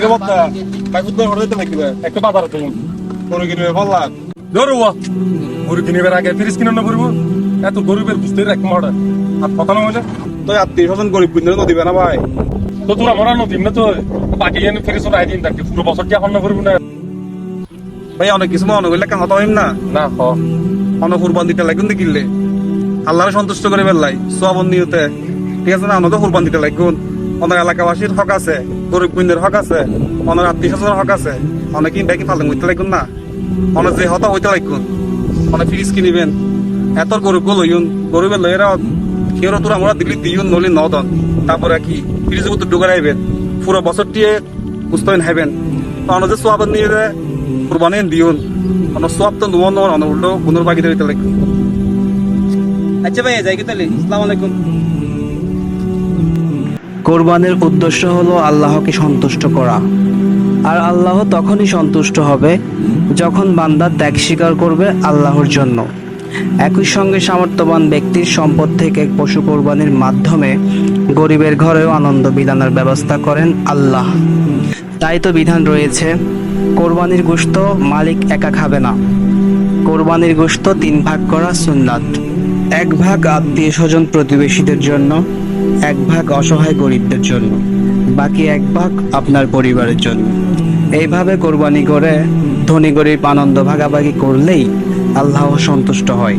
কে বলতা ভাই ফুটবল করে দিতে লাগবে একটা বাজার তুমি গরু কিনবে বললাম ধরুয়া গরু কিনবে আগে ফ্রিজ কিনে না করবো এত গরিবের বুঝতে এক মডা আর কথা না বলে তো আত্মীয় স্বজন গরিব কিনে তো দিবে না ভাই তো তোরা মরা নদী না তো বাকি এনে ফ্রিজ আই দিন থাকতে পুরো বছর কি এখন না করবো না ভাই অনেক কিছু মনে করলে কেন হতো না না হ অনেক কুরবান দিতে লাগুন কিনলে আল্লাহরে সন্তুষ্ট করে বেলাই সোয়াবন নিয়তে ঠিক আছে না আমাদের কুরবান দিতে লাগুন অনেক এলাকাবাসীর হক আছে গরিব গুণের হক আছে অনেক আত্মীয় স্বজনের হক আছে অনেকে ব্যাংকে ফালেন হইতে লাগুন না অনেক যে হতা হইতে লাগুন অনেক ফ্রিজ কিনিবেন এত গরিব গো লইন গরিবের লইয়েরা কেউ তোর আমরা দিল্লি দিউন নলি নদন তারপরে কি ফ্রিজের মতো ঢুকে রাখবেন পুরো বছরটিয়ে বুঝতেন হাইবেন তো অনেক যে সোয়াবন নিয়ে যায় কুরবানি দিউন অনেক সোয়াব তো নুমন অনেক উল্টো গুণের বাকিতে হইতে লাগুন আচ্ছা ভাই যাই কি তাহলে আসসালামু আলাইকুম। কোরবানির উদ্দেশ্য হলো আল্লাহকে সন্তুষ্ট করা, আর আল্লাহ তখনই সন্তুষ্ট হবে যখন বান্দা ত্যাগ স্বীকার করবে আল্লাহর জন্য। একই সঙ্গে সামর্থ্যবান ব্যক্তির সম্পদ থেকে পশু কোরবানির মাধ্যমে গরিবের ঘরেও আনন্দ বিধানের ব্যবস্থা করেন আল্লাহ। তাই তো বিধান রয়েছে, কোরবানির গোশত মালিক একা খাবে না, কোরবানির গোশত 3 ভাগ করা সুন্নাত। 1 ভাগ আত্মীয় স্বজন প্রতিবেশীদের জন্য, 1 ভাগ অসহায় গরিবদের জন্য, বাকি 1 ভাগ আপনার পরিবারের জন্য। এইভাবে কোরবানি করে ধনী গরিব আনন্দ ভাগাভাগি করলেই আল্লাহ সন্তুষ্ট হয়।